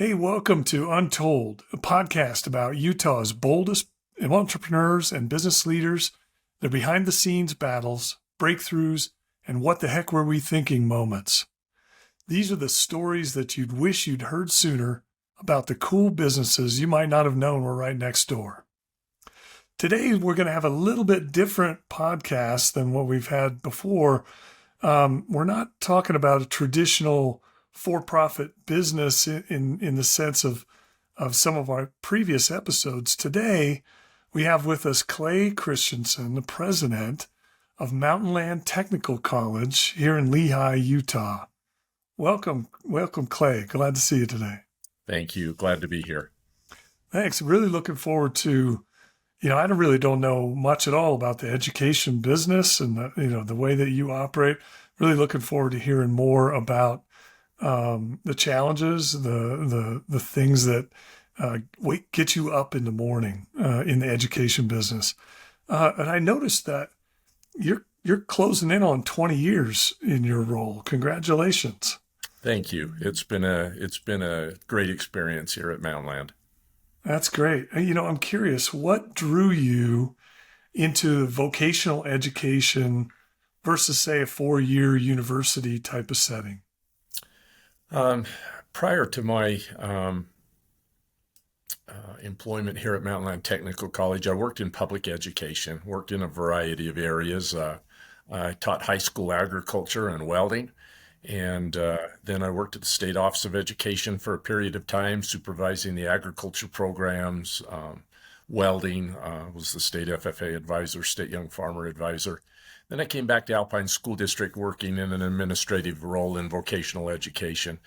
Hey, welcome to Untold, a podcast about Utah's boldest entrepreneurs and business leaders, their behind the scenes battles, breakthroughs, and what the heck were we thinking moments. These are the stories that you'd wish you'd heard sooner about the cool businesses you might not have known were right next door. Today, we're going to have a little bit different podcast than what we've had before. We're not talking about a traditional for-profit business in the sense of some of our previous episodes. Today, we have with us Clay Christensen, the president of Mountainland Technical College here in Lehi, Utah. Welcome, Clay. Glad to see you today. Thank you. Glad to be here. Thanks. Really looking forward to, I really don't know much at all about the education business and the way that you operate. Really looking forward to hearing more about the challenges, the things that get you up in the morning in the education business. And I noticed that you're closing in on 20 years in your role. Congratulations. Thank you. It's been a great experience here at Mountainland. That's great. I'm curious, what drew you into vocational education versus, say, a 4-year university type of setting? Prior to my employment here at Mountainland Technical College, I worked in public education, worked in a variety of areas. I taught high school agriculture and welding, and then I worked at the State Office of Education for a period of time, supervising the agriculture programs, welding, was the state FFA advisor, state young farmer advisor. Then I came back to Alpine School District working in an administrative role in vocational education.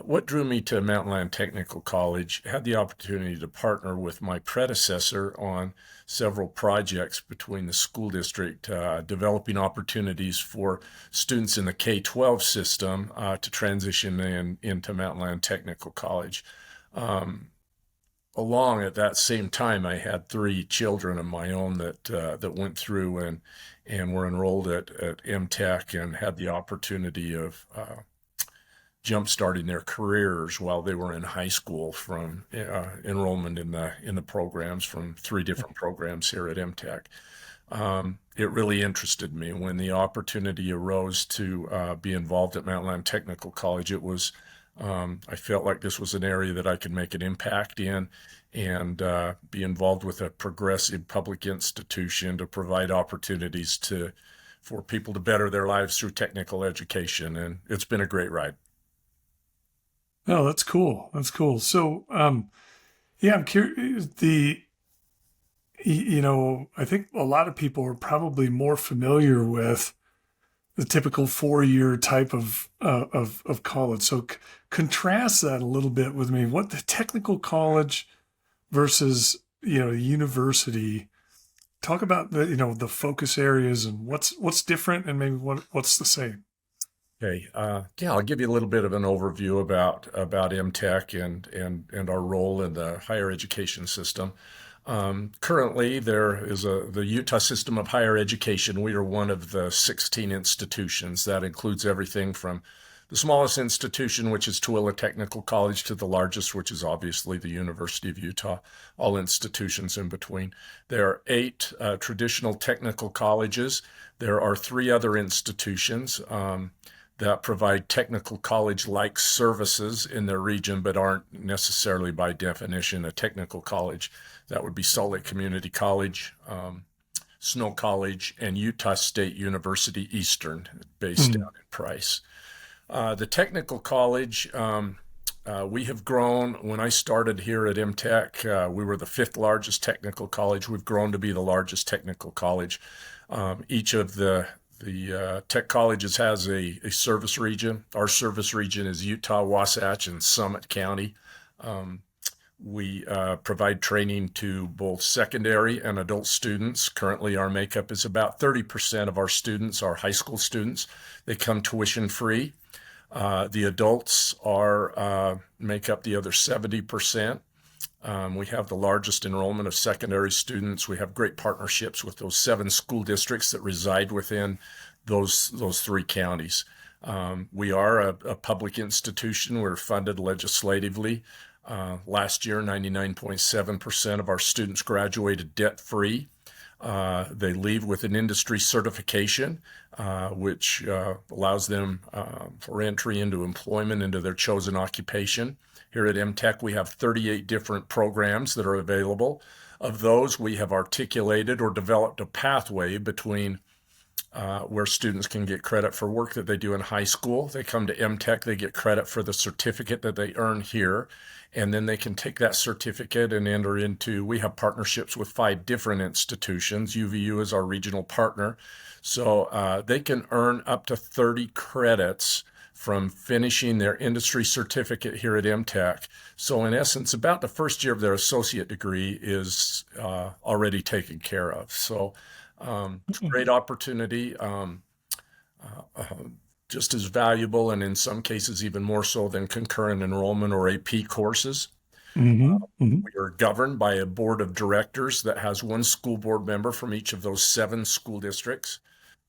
What drew me to Mountainland Technical College, had the opportunity to partner with my predecessor on several projects between the school district, developing opportunities for students in the K-12 system to transition into Mountainland Technical College. Along at that same time, I had 3 children of my own that went through and were enrolled at MTech and had the opportunity of jump-starting their careers while they were in high school from enrollment in the programs from 3 different programs here at MTech. It really interested me when the opportunity arose to be involved at Mountainland Technical College. It was I felt like this was an area that I could make an impact in and be involved with a progressive public institution to provide opportunities for people to better their lives through technical education. And it's been a great ride. Oh, that's cool. That's cool. So, I'm curious. I think a lot of people are probably more familiar with the typical 4-year type of college. So contrast that a little bit with me. What the technical college versus, university. Talk about the focus areas and what's different and maybe what's the same. Okay. I'll give you a little bit of an overview about MTech and our role in the higher education system. Currently, there is the Utah system of higher education. We are one of the 16 institutions. That includes everything from the smallest institution, which is Tooele Technical College, to the largest, which is obviously the University of Utah, all institutions in between. There are 8 traditional technical colleges. There are 3 other institutions that provide technical college-like services in their region, but aren't necessarily by definition a technical college. That would be Salt Lake Community College, Snow College, and Utah State University Eastern, based down in Price. The technical college, we have grown. When I started here at MTech, we were the 5th largest technical college. We've grown to be the largest technical college. Each of the tech colleges has a service region. Our service region is Utah, Wasatch, and Summit County. We provide training to both secondary and adult students. Currently, our makeup is about 30% of our students are high school students. They come tuition free. The adults make up the other 70%. We have the largest enrollment of secondary students. We have great partnerships with those 7 school districts that reside within those 3 counties. We are a public institution. We're funded legislatively. Last year, 99.7% of our students graduated debt-free. They leave with an industry certification, which allows them for entry into employment into their chosen occupation. Here at MTech, we have 38 different programs that are available. Of those, we have articulated or developed a pathway between where students can get credit for work that they do in high school. They come to MTech, they get credit for the certificate that they earn here, and then they can take that certificate and enter into, we have partnerships with 5 different institutions. UVU is our regional partner. So they can earn up to 30 credits from finishing their industry certificate here at MTech. So in essence, about the first year of their associate degree is already taken care of. So great opportunity, just as valuable, and in some cases even more so than concurrent enrollment or AP courses. We are governed by a board of directors that has 1 school board member from each of those 7 school districts.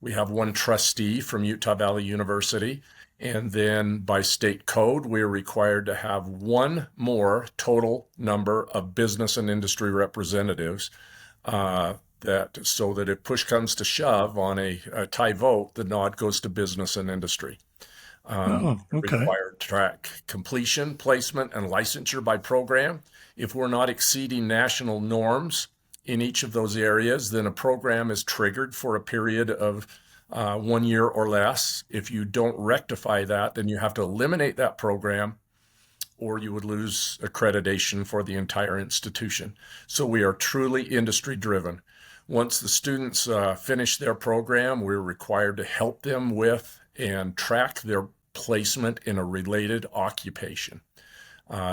We have 1 trustee from Utah Valley University. And then by state code, we are required to have 1 more total number of business and industry representatives, so that if push comes to shove on a tie vote, the nod goes to business and industry. Required track completion, placement, and licensure by program. If we're not exceeding national norms in each of those areas, then a program is triggered for a period of 1 year or less. If you don't rectify that, then you have to eliminate that program, or you would lose accreditation for the entire institution. So we are truly industry driven. Once the students finish their program, we're required to help them with and track their placement in a related occupation.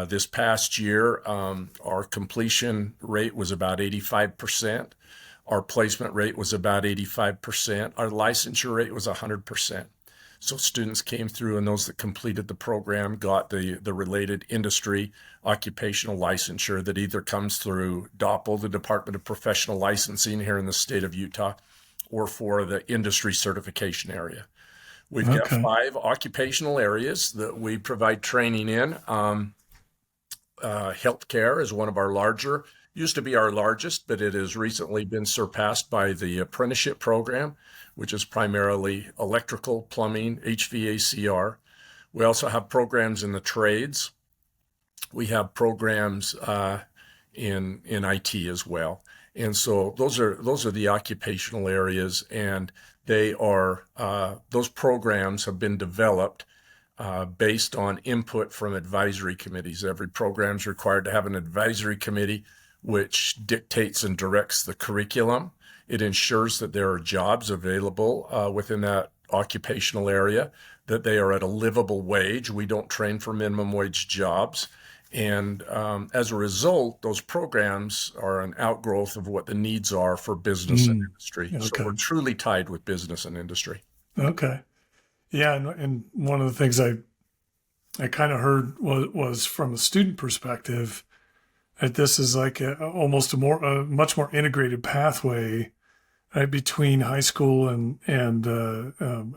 This past year, our completion rate was about 85%. Our placement rate was about 85%. Our licensure rate was 100%. So students came through, and those that completed the program got the related industry occupational licensure that either comes through DOPL, the Department of Professional Licensing here in the state of Utah, or for the industry certification area. We've got 5 occupational areas that we provide training in. Healthcare is one of our larger, used to be our largest, but it has recently been surpassed by the apprenticeship program, which is primarily electrical, plumbing, HVACR. We also have programs in the trades. We have programs in IT as well. And so those are the occupational areas, and they are those programs have been developed based on input from advisory committees. Every program is required to have an advisory committee which dictates and directs the curriculum. It ensures that there are jobs available within that occupational area, that they are at a livable wage. We don't train for minimum wage jobs. And as a result, those programs are an outgrowth of what the needs are for business and industry. Okay. So we're truly tied with business and industry. Okay. Yeah. And one of the things I kind of heard was from a student perspective, that this is like almost a much more integrated pathway, right, between high school and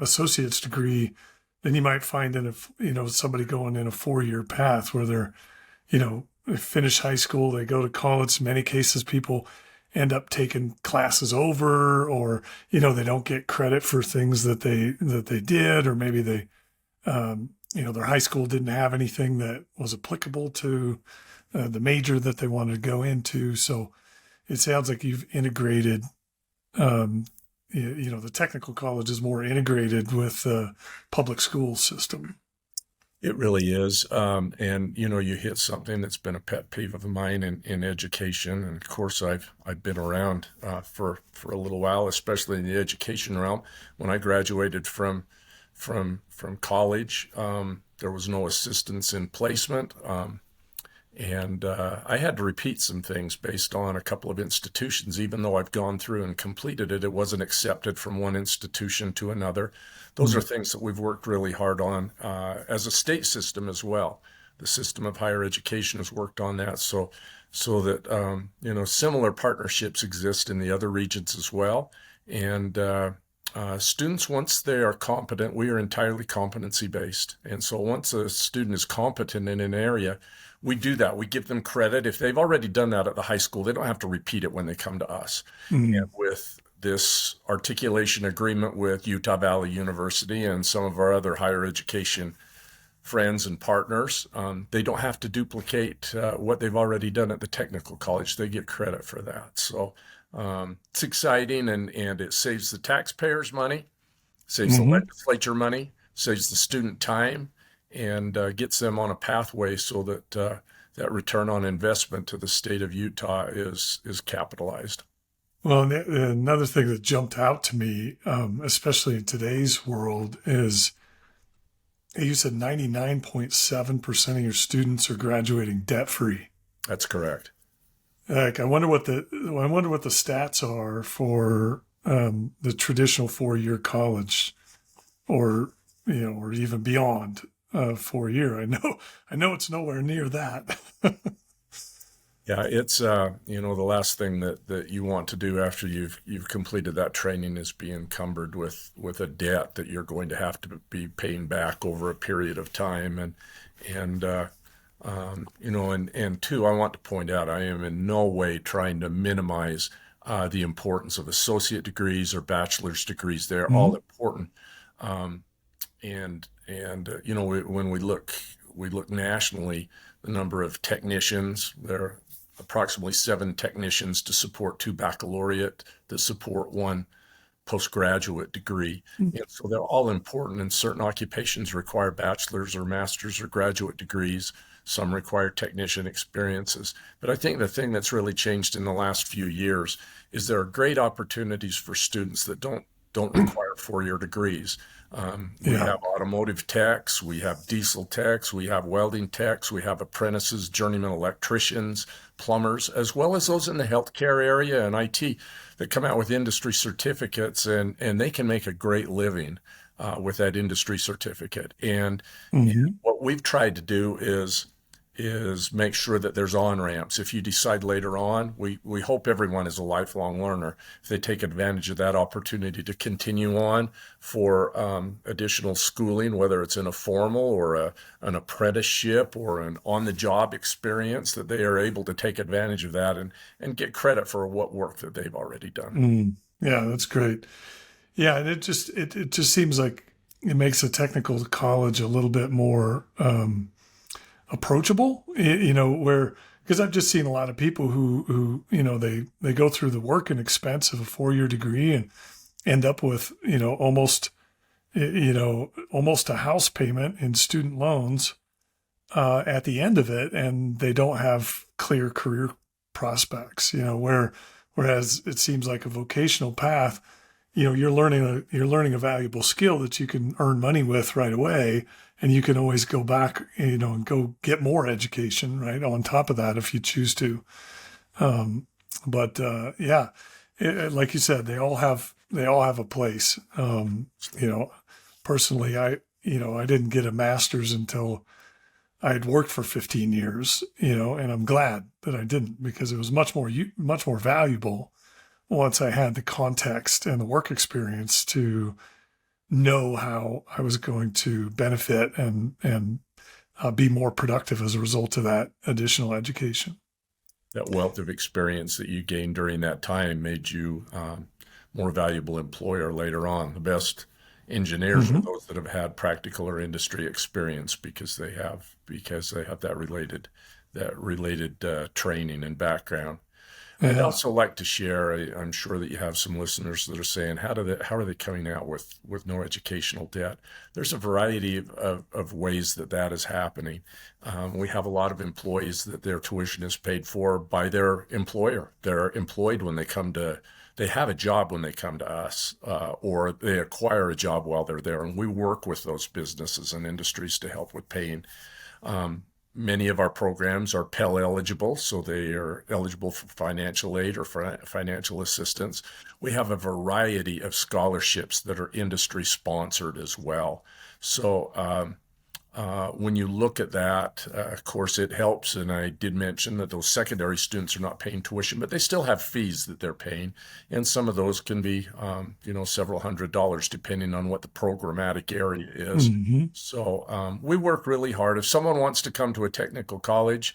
associate's degree than you might find in somebody going in a 4-year path where they're, they finish high school, they go to college. In many cases, people end up taking classes over, or, they don't get credit for things that they did, or maybe they, their high school didn't have anything that was applicable to the major that they wanted to go into. So it sounds like you've integrated, the technical college is more integrated with the public school system. It really is. And, you hit something that's been a pet peeve of mine in education. And of course, I've been around for a little while, especially in the education realm. When I graduated from college, there was no assistance in placement. And I had to repeat some things based on a couple of institutions. Even though I've gone through and completed it, it wasn't accepted from one institution to another. Those are things that we've worked really hard on as a state system as well. The system of higher education has worked on that so that, similar partnerships exist in the other regions as well. And Students, once they are competent, we are entirely competency-based. And so once a student is competent in an area, we do that. We give them credit. If they've already done that at the high school, they don't have to repeat it when they come to us. And Mm. with this articulation agreement with Utah Valley University and some of our other higher education friends and partners, they don't have to duplicate what they've already done at the technical college. They get credit for that. So it's exciting, and it saves the taxpayers money, saves the Hmm. legislature money, saves the student time, and gets them on a pathway so that that return on investment to the state of Utah is capitalized. Well, another thing that jumped out to me, especially in today's world, is you said 99.7% of your students are graduating debt free. That's correct. Like, I wonder what the stats are for the traditional 4-year college, or or even beyond 4-year. I know it's nowhere near that. Yeah, it's the last thing that you want to do after you've completed that training is be encumbered with a debt that you're going to have to be paying back over a period of time. And two, I want to point out, I am in no way trying to minimize the importance of associate degrees or bachelor's degrees. They're all Mhm. important. Um, when we look nationally, the number of technicians, there are approximately 7 technicians to support 2 baccalaureate, that support 1 postgraduate degree. And so they're all important, and certain occupations require bachelor's or master's or graduate degrees. Some require technician experiences. But I think the thing that's really changed in the last few years is there are great opportunities for students that don't require 4-year degrees. We Yeah. have automotive techs, we have diesel techs, we have welding techs, we have apprentices, journeyman electricians, plumbers, as well as those in the healthcare area and IT that come out with industry certificates, and they can make a great living with that industry certificate. And Hmm. what we've tried to do is make sure that there's on-ramps. If you decide later on, we hope everyone is a lifelong learner. If they take advantage of that opportunity to continue on for additional schooling, whether it's in a formal or an apprenticeship or an on-the-job experience, that they are able to take advantage of that and get credit for what work that they've already done. Mm. Yeah, that's great. Yeah, and it just seems like it makes a technical college a little bit more approachable. Where, because I've just seen a lot of people who they go through the work and expense of a 4-year degree and end up with almost a house payment in student loans at the end of it, and they don't have clear career prospects. Whereas it seems like a vocational path, you're learning a valuable skill that you can earn money with right away, and you can always go back, and go get more education right on top of that if you choose to. But yeah, like you said, they all have a place. Personally, I didn't get a master's until I had worked for 15 years, and I'm glad that I didn't, because it was much more valuable once I had the context and the work experience to know how I was going to benefit and be more productive as a result of that additional education. That wealth of experience that you gained during that time made you more valuable employer later on. The best engineers are Hmm. those that have had practical or industry experience because they have that related training and background. I'd Yeah. also like to share. I'm sure that you have some listeners that are saying, how are they coming out with no educational debt? There's a variety of ways that is happening. We have a lot of employees that their tuition is paid for by their employer. They're employed when they have a job when they come to us, or they acquire a job while they're there, and we work with those businesses and industries to help with paying. Many of our programs are Pell eligible, so they are eligible for financial aid or for financial assistance. We have a variety of scholarships that are industry sponsored as well. So when you look at that, of course, it helps. And I did mention that those secondary students are not paying tuition, but they still have fees that they're paying. And some of those can be, several $100s depending on what the programmatic area is. Hmm. So we work really hard. If someone wants to come to a technical college,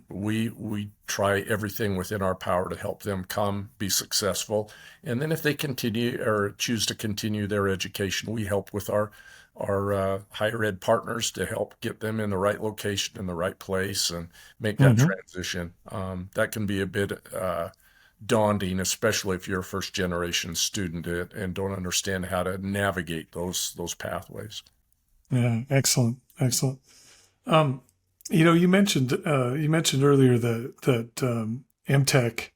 we try everything within our power to help them come be successful. And then if they continue or choose to continue their education, we help with our higher ed partners to help get them in the right location, in the right place, and make that Hmm. transition. That can be a bit daunting, especially if you're a first generation student and don't understand how to navigate those pathways. Yeah, excellent, excellent. Um, you mentioned earlier that MTech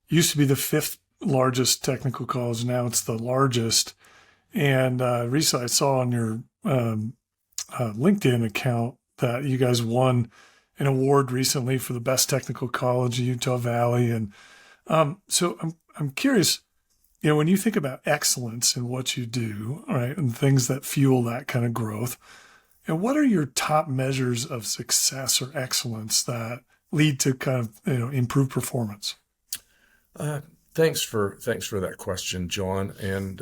used to be the fifth largest technical college. Now it's the largest. And recently, I saw on your LinkedIn account that you guys won an award recently for the best technical college in Utah Valley. And so I'm curious, when you think about excellence in what you do, right, and things that fuel that kind of growth, and what are your top measures of success or excellence that lead to kind of improved performance? Uh, thanks for that question, John, and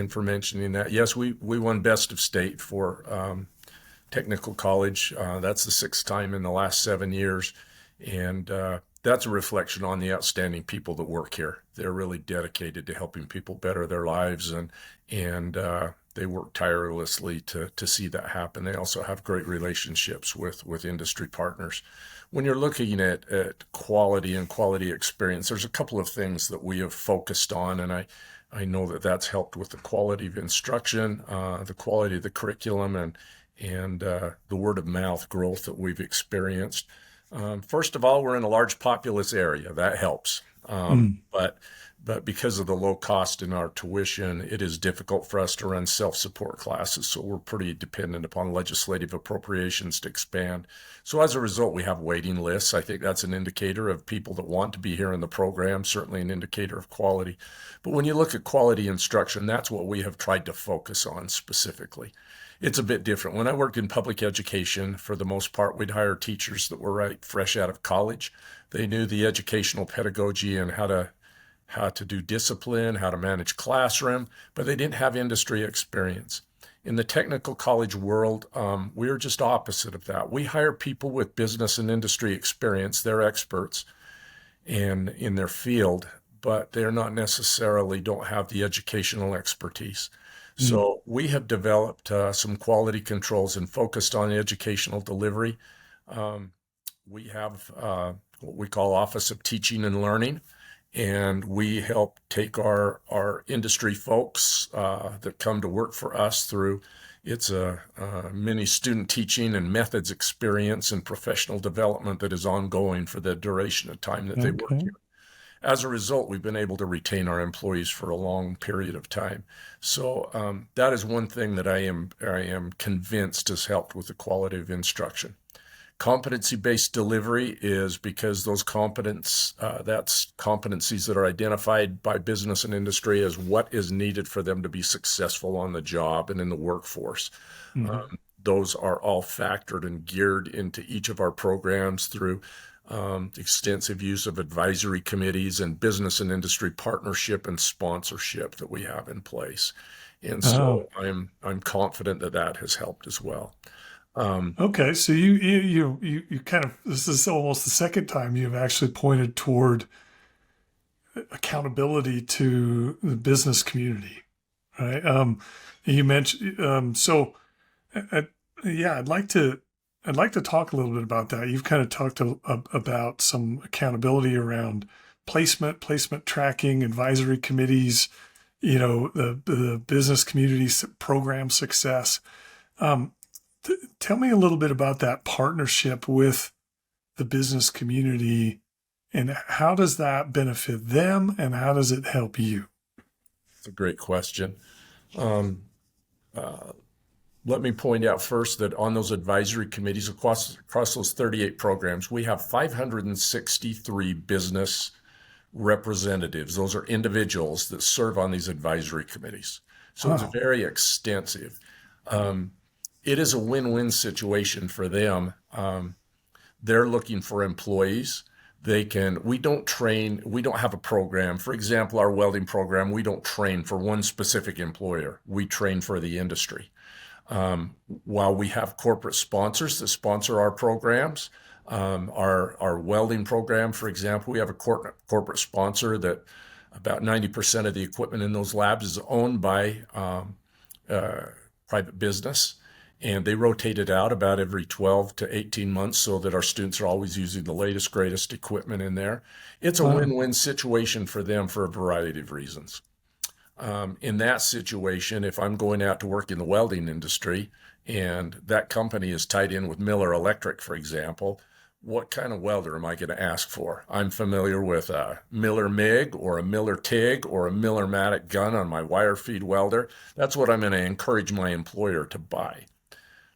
for mentioning that. Yes, we won Best of State for technical college. That's the sixth time in the last 7 years, and that's a reflection on the outstanding people that work here. They're really dedicated to helping people better their lives, and they work tirelessly to see that happen. They also have great relationships with industry partners. When you're looking at quality and quality experience, there's a couple of things that we have focused on, and I know that that's helped with the quality of instruction, the quality of the curriculum, and the word of mouth growth that we've experienced. First of all, we're in a large populous area. That helps. Mm. But because of the low cost in our tuition, it is difficult for us to run self-support classes. So we're pretty dependent upon legislative appropriations to expand. So as a result, we have waiting lists. I think that's an indicator of people that want to be here in the program, certainly an indicator of quality. But when you look at quality instruction, that's what we have tried to focus on specifically. It's a bit different. When I worked in public education, for the most part, we'd hire teachers that were right fresh out of college. They knew the educational pedagogy and how to do discipline, how to manage classroom, but they didn't have industry experience. In the technical college world, we're just opposite of that. We hire people with business and industry experience. They're experts in their field, but they're not necessarily don't have the educational expertise. Mm. So we have developed some quality controls and focused on educational delivery. Um, we have what we call Office of Teaching and Learning, and we help take our industry folks that come to work for us through it's a mini student teaching and methods experience and professional development that is ongoing for the duration of time that they work Okay. here. As a result, we've been able to retain our employees for a long period of time. So that is one thing that I am convinced has helped with the quality of instruction. Competency-based delivery is because that's competencies that are identified by business and industry as what is needed for them to be successful on the job and in the workforce. Mhm. Those are all factored and geared into each of our programs through extensive use of advisory committees and business and industry partnership and sponsorship that we have in place. And Oh, so I'm confident that that has helped as well. Um, okay. So you kind of, this is almost the second time you've actually pointed toward accountability to the business community, right? You mentioned uh, yeah, I'd like to talk a little bit about that. You've kind of talked about some accountability around placement tracking, advisory committees, the business community program success. Um, Tell me a little bit about that partnership with the business community, and how does that benefit them, and how does it help you? it's a great question. Um, uh, Let me point out first that on those advisory committees across those 38 programs, we have 563 business representatives. Those are individuals that serve on these advisory committees. So it's Wow. very extensive. Um, it is a win-win situation for them. They're looking for employees. We don't have a program. For example, our welding program, we don't train for one specific employer. We train for the industry. While we have corporate sponsors that sponsor our programs, our welding program, for example, we have a corporate sponsor that about 90% of the equipment in those labs is owned by private business. And they rotate it out about every 12 to 18 months so that our students are always using the latest, greatest equipment in there. It's a win-win situation for them for a variety of reasons. In that situation, if I'm going out to work in the welding industry and that company is tied in with Miller Electric, for example, what kind of welder am I going to ask for? I'm familiar with a Miller MIG or a Miller TIG or a Miller-Matic gun on my wire feed welder. That's what I'm going to encourage my employer to buy.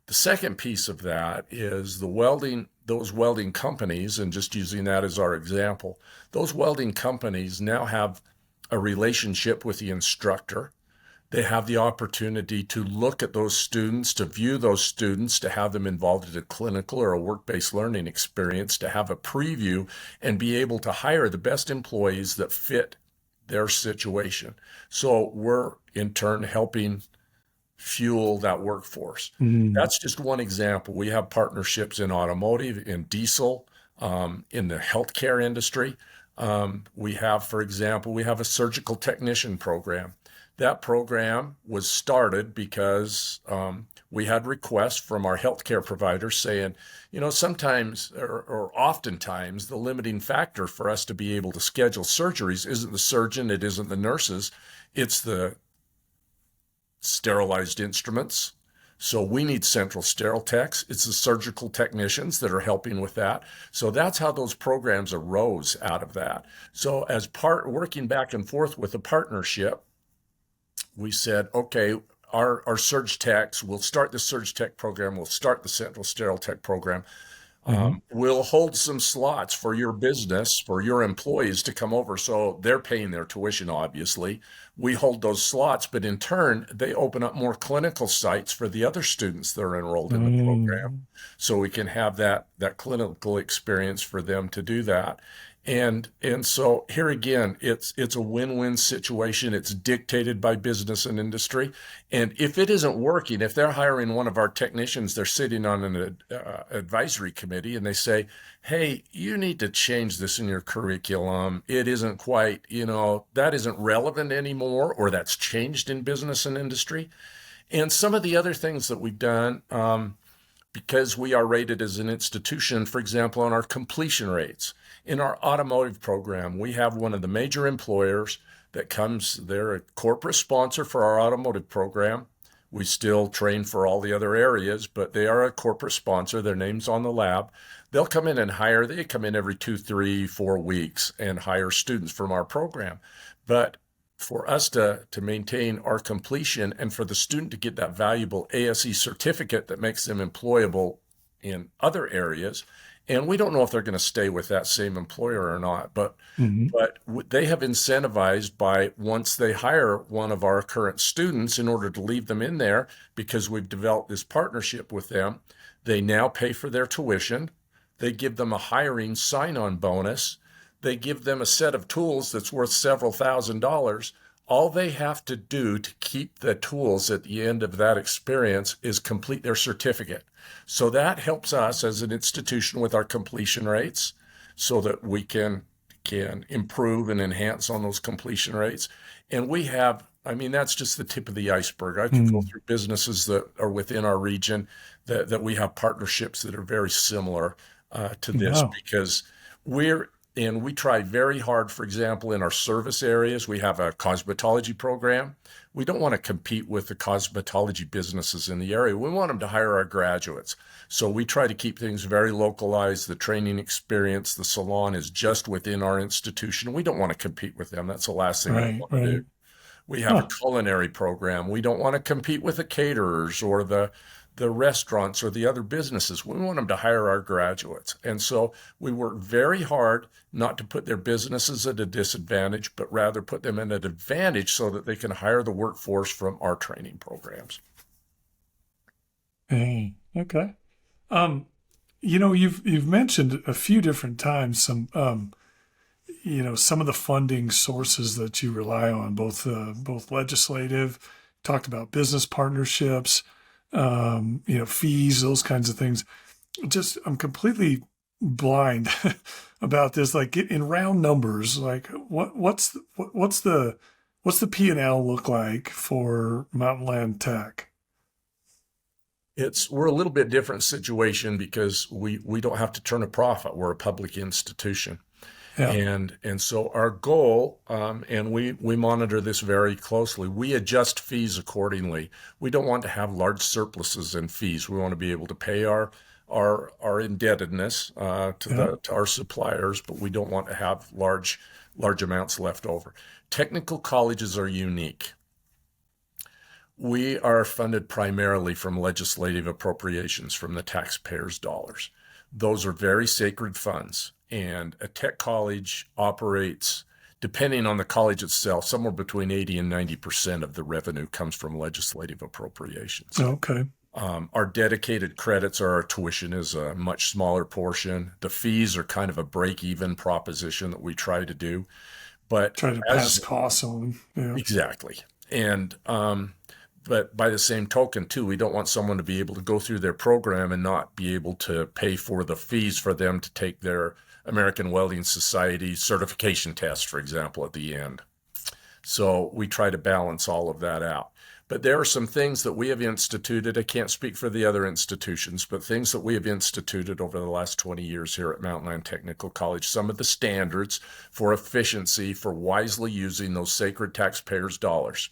The second piece of that is those welding companies, and just using that as our example, those welding companies now have a relationship with the instructor. They have the opportunity to look at those students, to view those students, to have them involved in a clinical or a work-based learning experience, to have a preview and be able to hire the best employees that fit their situation. So we're in turn helping fuel that workforce. That's just one example. We have partnerships in automotive, in diesel, in the healthcare industry. For example, we have a surgical technician program. That program was started because we had requests from our healthcare providers saying, sometimes or oftentimes the limiting factor for us to be able to schedule surgeries isn't the surgeon, it isn't the nurses, it's the sterilized instruments. So we need central sterile techs. It's the surgical technicians that are helping with that. So that's how those programs arose out of that. So as working back and forth with a partnership, we said, okay, our surge techs, we'll start the surge tech program, we'll start the central sterile tech program. We'll hold some slots for your business, for your employees to come over. So they're paying their tuition, obviously. We hold those slots, but in turn, they open up more clinical sites for the other students that are enrolled in the program. So we can have that clinical experience for them to do that. And so here again, it's a win-win situation. It's dictated by business and industry. And if it isn't working, if they're hiring one of our technicians, they're sitting on an advisory committee and they say, hey, you need to change this in your curriculum. It isn't quite, that isn't relevant anymore, or that's changed in business and industry. And some of the other things that we've done, because we are rated as an institution, for example, on our completion rates. In our automotive program, we have one of the major employers that they're a corporate sponsor for our automotive program. We still train for all the other areas, but they are a corporate sponsor. Their name's on the lab. They'll come in and they come in every 2, 3, 4 weeks and hire students from our program. But for us to maintain our completion and for the student to get that valuable ASE certificate that makes them employable in other areas, and we don't know if they're going to stay with that same employer or not, but they have incentivized by once they hire one of our current students in order to leave them in there, because we've developed this partnership with them, they now pay for their tuition. They give them a hiring sign-on bonus. They give them a set of tools that's worth several $1,000s. All they have to do to keep the tools at the end of that experience is complete their certificate. So that helps us as an institution with our completion rates so that we can improve and enhance on those completion rates. And we have, that's just the tip of the iceberg. I could go through businesses that are within our region that we have partnerships that are very similar to this, because we try very hard. For example, in our service areas, we have a cosmetology program. We don't want to compete with the cosmetology businesses in the area. We want them to hire our graduates. So we try to keep things very localized. The training experience, the salon is just within our institution. We don't want to compete with them. That's the last thing we want to do. We have a culinary program. We don't want to compete with the caterers or the restaurants or the other businesses. We want them to hire our graduates. And so we work very hard not to put their businesses at a disadvantage, but rather put them at an advantage so that they can hire the workforce from our training programs. Hey, okay. Um, you've mentioned a few different times some of the funding sources that you rely on, both legislative, talked about business partnerships, fees, those kinds of things. Just I'm completely blind about this. Like in round numbers, like what's the P&L look like for Mountainland Tech? We're a little bit different situation because we don't have to turn a profit. We're a public institution. Yeah. And so our goal, and we monitor this very closely, we adjust fees accordingly. We don't want to have large surpluses in fees. We want to be able to pay our indebtedness Yeah. to our suppliers, but we don't want to have large amounts left over. Technical colleges are unique. We are funded primarily from legislative appropriations from the taxpayers' dollars. Those are very sacred funds, and a tech college operates, depending on the college itself, somewhere between 80 and 90% of the revenue comes from legislative appropriations. Okay. Our dedicated credits or our tuition is a much smaller portion. The fees are kind of a break-even proposition that we try to do. But Try to pass as costs on. Yeah. exactly. And but by the same token, too, we don't want someone to be able to go through their program and not be able to pay for the fees for them to take their American Welding Society certification test, for example, at the end. So we try to balance all of that out. But there are some things that we have instituted. I can't speak for the other institutions, but things that we have instituted over the last 20 years here at Mountainland Technical College. Some of the standards for efficiency, for wisely using those sacred taxpayers' dollars.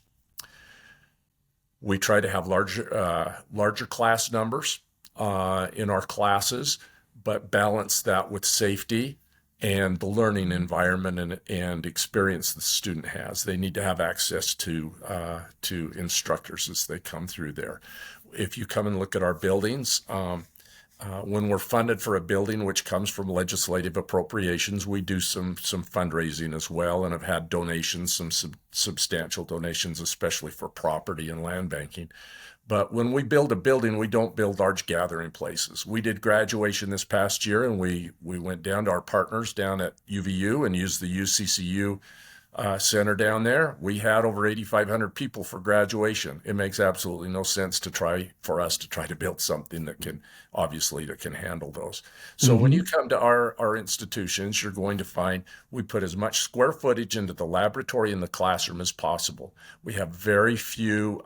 We try to have larger class numbers in our classes, but balance that with safety and the learning environment and experience the student has. They need to have access to instructors as they come through there. If you come and look at our buildings, when we're funded for a building which comes from legislative appropriations, we do some fundraising as well, and have had donations, some substantial donations, especially for property and land banking. But when we build a building, we don't build large gathering places. We did graduation this past year, and we went down to our partners down at UVU and used the UCCU center down there. We had over 8,500 people for graduation. It makes absolutely no sense for us to try to build something that can handle those. So when you Mm-hmm. come to our institutions, you're going to find we put as much square footage into the laboratory and the classroom as possible. We have very few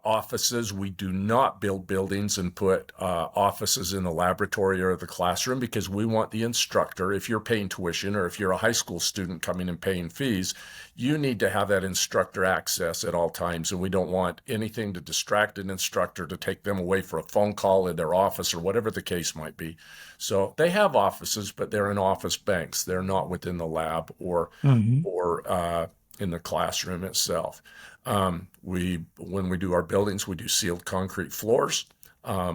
offices. We do not build buildings and put offices in the laboratory or the classroom because we want the instructor, if you're paying tuition or if you're a high school student coming and paying fees, you need to have that instructor access at all times. And we don't want anything to distract an instructor to take them away for a phone call in their office or whatever the case might be. So they have offices, but they're in office banks. They're not within the lab Mm-hmm. or in the classroom itself. When we do our buildings, we do sealed concrete floors.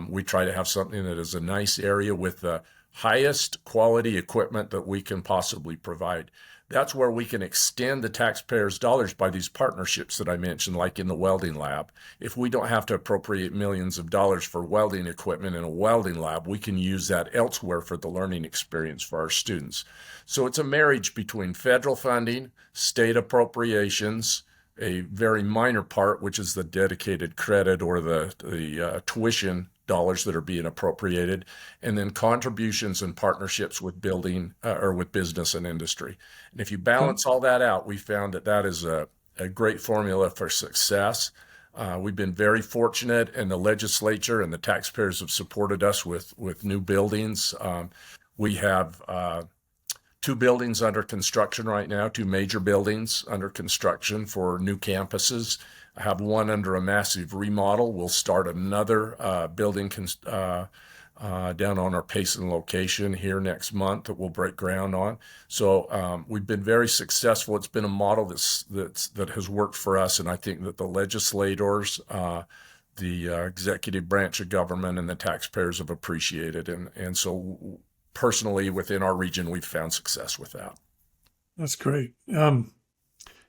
We try to have something that is a nice area with the highest quality equipment that we can possibly provide. That's where we can extend the taxpayers' dollars by these partnerships that I mentioned, like in the welding lab. If we don't have to appropriate millions of dollars for welding equipment in a welding lab, we can use that elsewhere for the learning experience for our students. So it's a marriage between federal funding, state appropriations, a very minor part, which is the dedicated credit or the tuition dollars that are being appropriated, and then contributions and partnerships with building or with business and industry. And if you Okay. balance all that out, we found that is a great formula for success. We've been very fortunate, and the legislature and the taxpayers have supported us with new buildings. We have two buildings under construction right now, two major buildings under construction for new campuses. I have one under a massive remodel. We'll start another building down on our Payson location here next month that we'll break ground on. So we've been very successful. It's been a model that has worked for us, and I think that the legislators, the executive branch of government, and the taxpayers have appreciated. And so personally, within our region, we've found success with that. That's great.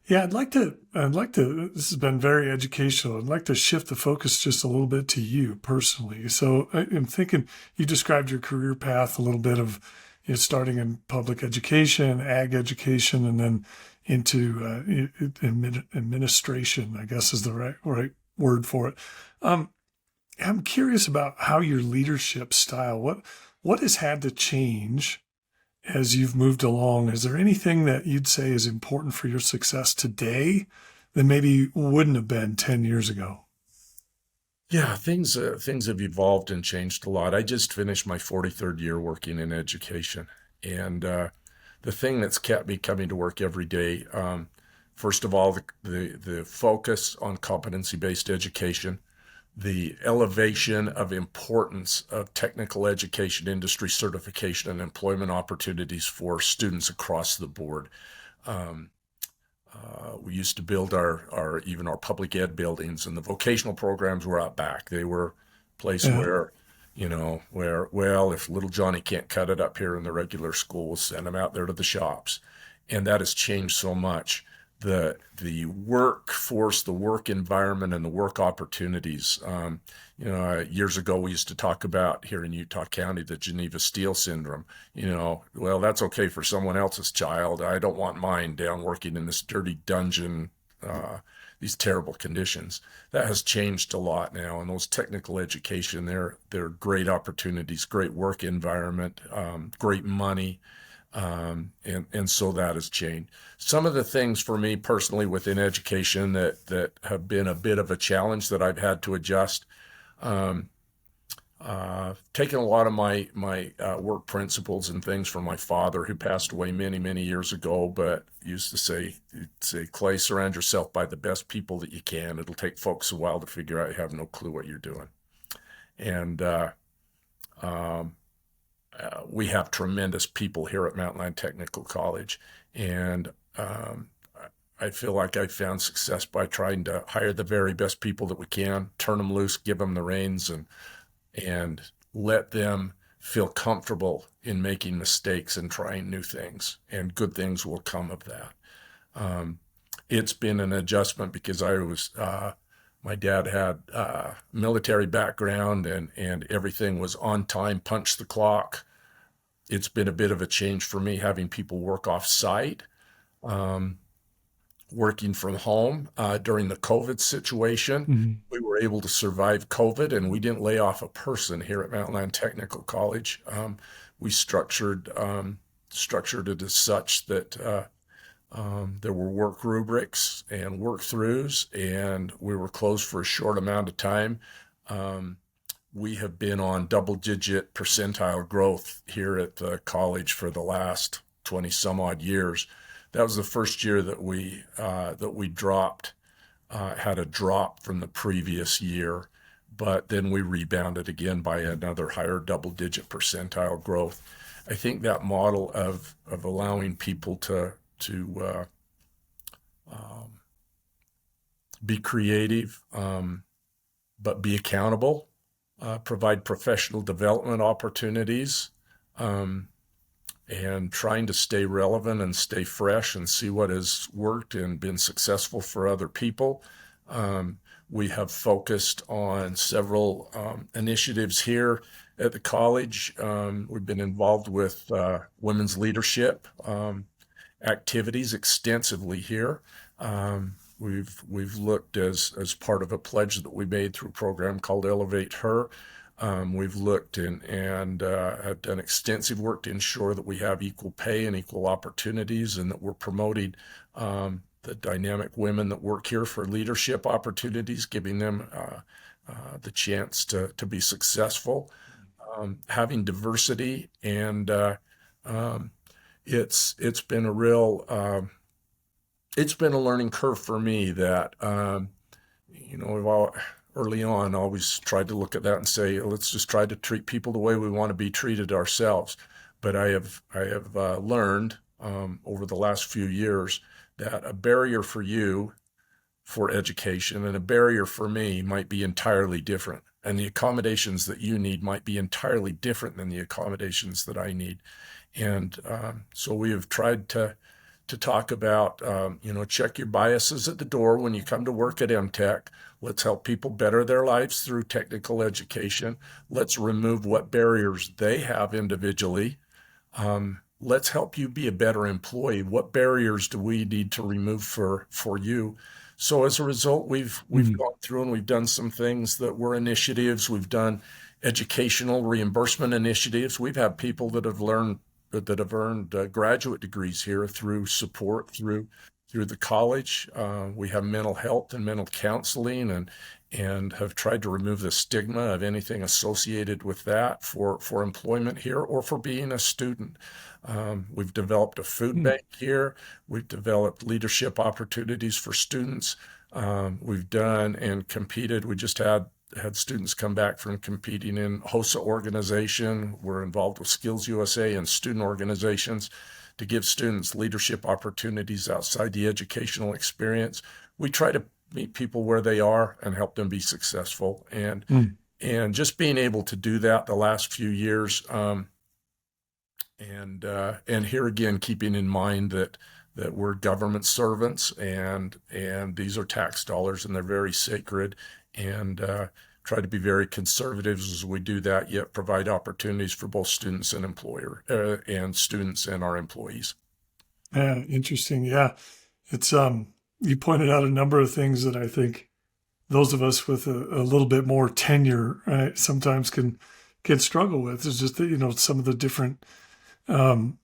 Yeah, this has been very educational. I'd like to shift the focus just a little bit to you personally. So I'm thinking you described your career path a little bit of, starting in public education, ag education, and then into administration, I guess is the right word for it. Um, I'm curious about how your leadership style, what has had to change as you've moved along. Is there anything that you'd say is important for your success today that maybe wouldn't have been 10 years ago? Yeah, things have evolved and changed a lot. I just finished my 43rd year working in education, and the thing that's kept me coming to work every day, first of all, the focus on competency-based education, the elevation of importance of technical education, industry certification, and employment opportunities for students across the board. Um, we used to build even our public ed buildings, and the vocational programs were out back. They were a place Yeah. where, well, if little Johnny can't cut it up here in the regular school, we'll send him out there to the shops. And that has changed so much. The workforce, the work environment, and the work opportunities. Years ago we used to talk about here in Utah County the Geneva Steel syndrome. Well, that's okay for someone else's child. I don't want mine down working in this dirty dungeon, these terrible conditions. That has changed a lot now. And those technical education, they're great opportunities, great work environment, great money. And so that has changed. Some of the things for me personally within education that have been a bit of a challenge that I've had to adjust. Um, Taken a lot of my work principles and things from my father, who passed away many years ago, but used to say, Clay, surround yourself by the best people that you can. It'll take folks a while to figure out you have no clue what you're doing. And um, we have tremendous people here at Mountainland Technical College, and I feel like I found success by trying to hire the very best people that we can, turn them loose, give them the reins, and let them feel comfortable in making mistakes and trying new things, and good things will come of that. It's been an adjustment because my dad had military background, and everything was on time, punch the clock. It's been a bit of a change for me having people work off site, working from home during the COVID situation. Mhm. We were able to survive COVID, and we didn't lay off a person here at Mountainland Technical College. We structured it as such that there were work rubrics and work throughs, and we were closed for a short amount of time. We have been on double-digit percentile growth here at the college for the last 20 some odd years. That was the first year that we dropped, had a drop from the previous year, but then we rebounded again by another higher double-digit percentile growth. I think that model of allowing people to be creative, but be accountable, provide professional development opportunities, and trying to stay relevant and stay fresh and see what has worked and been successful for other people. We have focused on several initiatives here at the college. We've been involved with women's leadership activities extensively here. We've looked as part of a pledge that we made through a program called Elevate Her. We've looked and have done extensive work to ensure that we have equal pay and equal opportunities, and that we're promoting the dynamic women that work here for leadership opportunities, giving them the chance to be successful, having diversity, and it's been a real it's been a learning curve for me that we've all early on always tried to look at that and say, let's just try to treat people the way we want to be treated ourselves. But I have learned over the last few years that a barrier for you for education and a barrier for me might be entirely different. And the accommodations that you need might be entirely different than the accommodations that I need. And so we have tried to to talk about, check your biases at the door when you come to work at MTech. Let's help people better their lives through technical education. Let's remove what barriers they have individually. Let's help you be a better employee. What barriers do we need to remove for you? So as a result, we've Mm. gone through and we've done some things that were initiatives. We've done educational reimbursement initiatives. We've had people that have earned graduate degrees here through support through the college. We have mental health and mental counseling, and have tried to remove the stigma of anything associated with that for employment here or for being a student. We've developed a food Mm. bank here. We've developed leadership opportunities for students. We've done and competed. We just had students come back from competing in HOSA organization. We're involved with Skills USA and student organizations to give students leadership opportunities outside the educational experience. We try to meet people where they are and help them be successful. Mm. And just being able to do that the last few years, and here again, keeping in mind that we're government servants and these are tax dollars and they're very sacred, and try to be very conservative as we do that, yet provide opportunities for both students and and students and our employees. Yeah, interesting. Yeah, it's you pointed out a number of things that I think those of us with a little bit more tenure, right, sometimes can struggle with. It's just that, some of the different um,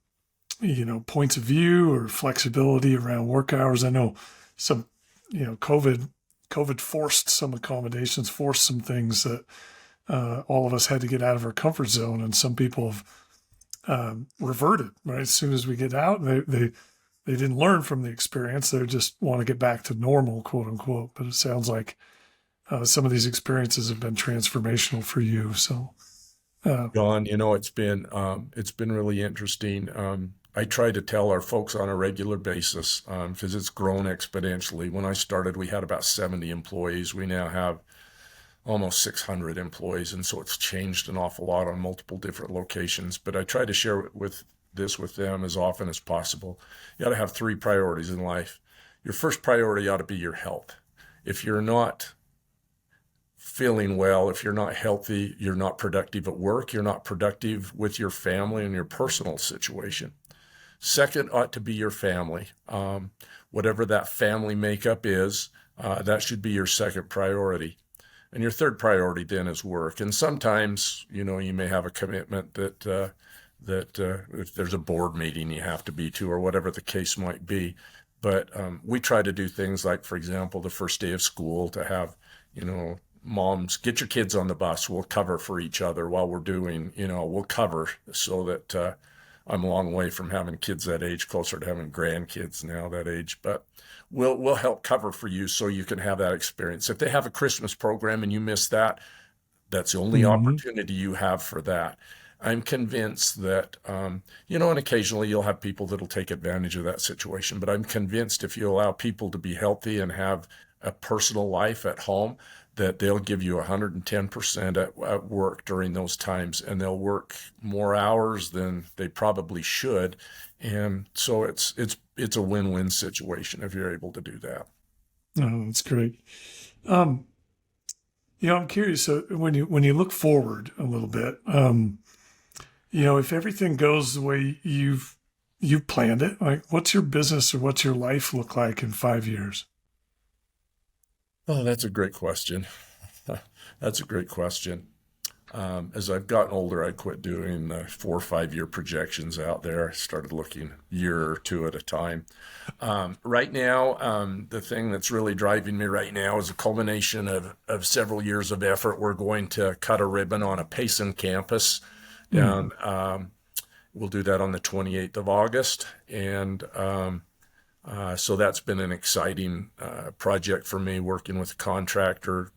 points of view or flexibility around work hours. I know some, COVID forced some accommodations, forced some things that all of us had to get out of our comfort zone, and some people have reverted. Right, as soon as we get out, they didn't learn from the experience. They just want to get back to normal, quote unquote. But it sounds like some of these experiences have been transformational for you. So, Jon, it's been really interesting. I try to tell our folks on a regular basis because it's grown exponentially. When I started, we had about 70 employees. We now have almost 600 employees, and so it's changed an awful lot on multiple different locations. But I try to share with them as often as possible. You got to have three priorities in life. Your first priority ought to be your health. If you're not feeling well, if you're not healthy, you're not productive at work, you're not productive with your family and your personal situation. Second ought to be your family. Whatever that family makeup is, that should be your second priority. And your third priority then is work. And sometimes, you may have a commitment that if there's a board meeting you have to be to, or whatever the case might be. But we try to do things like, for example, the first day of school to have, moms, get your kids on the bus. We'll cover for each other while we're doing, we'll cover so that I'm a long way from having kids that age, closer to having grandkids now that age. But we'll help cover for you so you can have that experience. If they have a Christmas program and you miss that, that's the only mhm. opportunity you have for that. I'm convinced that, and occasionally you'll have people that'll take advantage of that situation, but I'm convinced if you allow people to be healthy and have a personal life at home, that they'll give you 110% at work during those times, and they'll work more hours than they probably should. And so it's a win-win situation if you're able to do that. Oh, that's great. Um, I'm curious. So when you look forward a little bit, if everything goes the way you've planned it, like what's your business or what's your life look like in 5 years? Oh, that's a great question. That's a great question. As I've gotten older, I quit doing 4 or 5 year projections out there. I started looking a year or two at a time. Right now, the thing that's really driving me right now is a culmination of several years of effort. We're going to cut a ribbon on a Payson campus Mm. down. We'll do that on the 28th of August. And so that's been an exciting project for me, working with a contractor,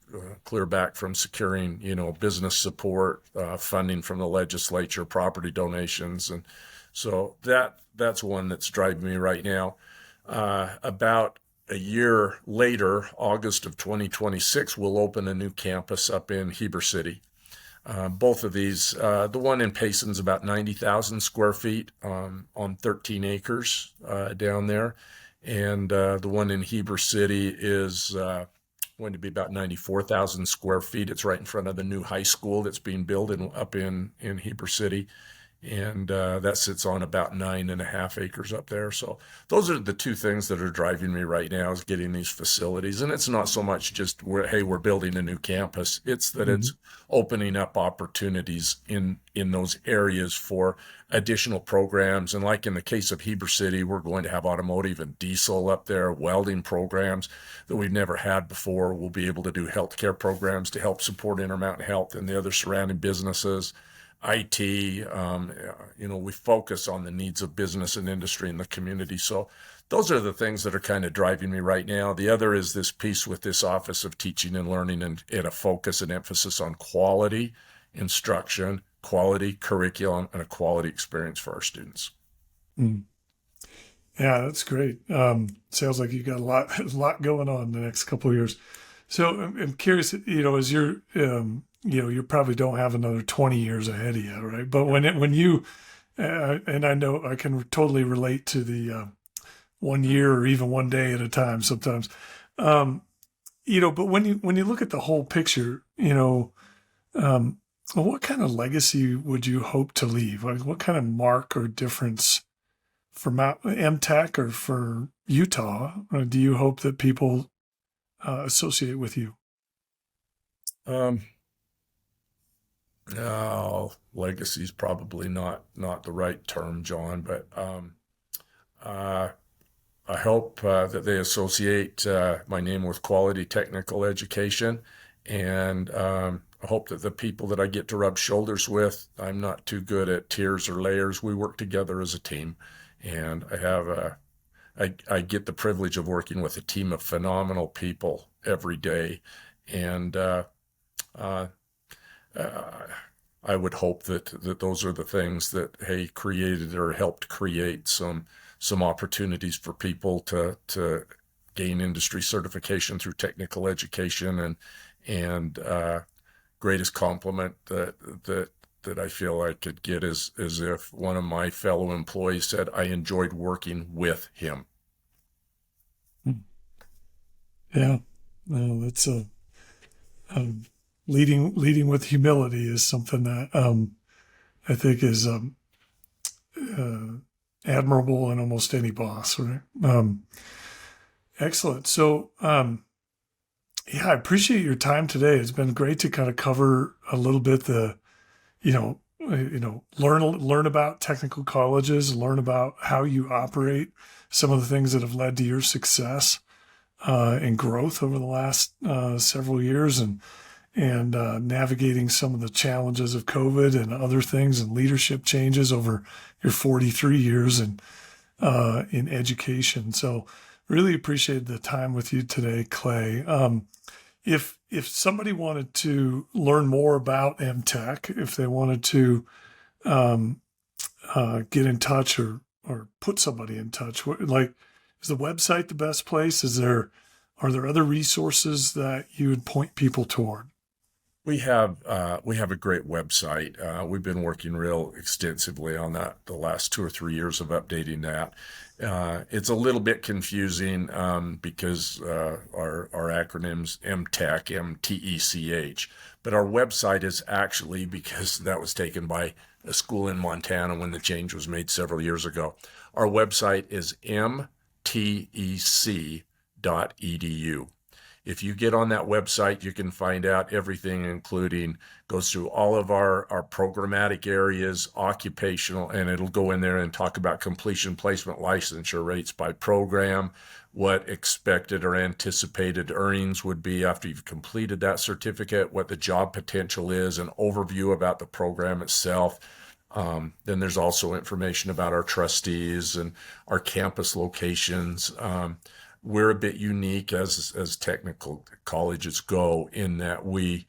clear back from securing, business support, funding from the legislature, property donations, and so that's one that's driving me right now. About a year later, August of 2026, we'll open a new campus up in Heber City. Both of these, the one in Payson's about 90,000 square feet on 13 acres down there. And the one in Heber City is going to be about 94,000 square feet. It's right in front of the new high school that's being built up in Heber City. And that sits on about 9.5 acres up there. So those are the two things that are driving me right now, is getting these facilities. And it's not so much just hey, we're building a new campus. It's that it's opening up opportunities in those areas for additional programs. And like in the case of Heber City, we're going to have automotive and diesel up there, welding programs that we've never had before. We'll be able to do healthcare programs to help support Intermountain Health and the other surrounding businesses. IT, we focus on the needs of business and industry in the community. So those are the things that are kind of driving me right now. The other is this piece with this Office of Teaching and Learning and a focus and emphasis on quality instruction, quality curriculum, and a quality experience for our students. Mm. Yeah, that's great. Sounds like you've got a lot going on the next couple of years. So I'm curious, as you're, you probably don't have another 20 years ahead of you, right? But when you, and I know I can totally relate to the 1 year or even 1 day at a time sometimes, but when you look at the whole picture, what kind of legacy would you hope to leave? Like, what kind of mark or difference for MTech or for Utah do you hope that people associate with you? No, legacy is probably not the right term, John, but I hope that they associate my name with quality technical education, and I hope that the people that I get to rub shoulders with, I'm not too good at tiers or layers. We work together as a team, and I get the privilege of working with a team of phenomenal people every day, and I would hope that those are the things that, hey, created or helped create some opportunities for people to gain industry certification through technical education, and greatest compliment that I feel I could get is if one of my fellow employees said, I enjoyed working with him. Yeah, no, that's leading with humility is something that I think is admirable in almost any boss, right? Excellent. So, yeah, I appreciate your time today. It's been great to kind of cover a little bit learn about technical colleges, learn about how you operate, some of the things that have led to your success and growth over the last several years, and navigating some of the challenges of COVID and other things and leadership changes over your 43 years in education. So really appreciate the time with you today, Clay. If somebody wanted to learn more about MTech, if they wanted to get in touch or put somebody in touch, is the website the best place? Are there other resources that you would point people toward? We have a great website. We've been working real extensively on that the last 2 or 3 years of updating that. It's a little bit confusing because our acronyms MTech, MTECH, but our website is actually, because that was taken by a school in Montana when the change was made several years ago. Our website is mtec.edu. If you get on that website, you can find out everything, including goes through all of our programmatic areas, occupational, and it'll go in there and talk about completion placement licensure rates by program, what expected or anticipated earnings would be after you've completed that certificate, what the job potential is, an overview about the program itself. Then there's also information about our trustees and our campus locations. We're a bit unique as technical colleges go in that we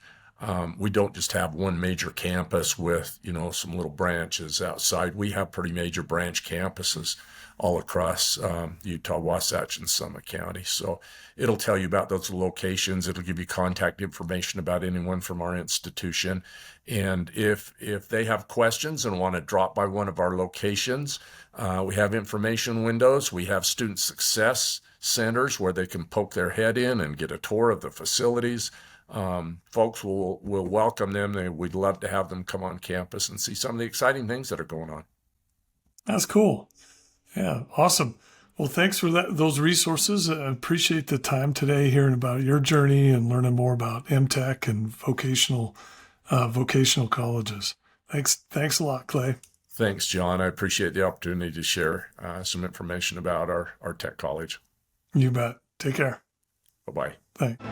We don't just have one major campus with, some little branches outside. We have pretty major branch campuses all across Utah, Wasatch, and Summit County. So it'll tell you about those locations. It'll give you contact information about anyone from our institution. And if they have questions and want to drop by one of our locations, we have information windows. We have student success centers where they can poke their head in and get a tour of the facilities. Folks will welcome them. We'd love to have them come on campus and see some of the exciting things that are going on. That's cool. Yeah, awesome. Well, thanks for those resources. I appreciate the time today hearing about your journey and learning more about MTech and vocational colleges. Thanks a lot, Clay. Thanks, John. I appreciate the opportunity to share some information about our tech college. You bet. Take care. Bye-bye. Thanks.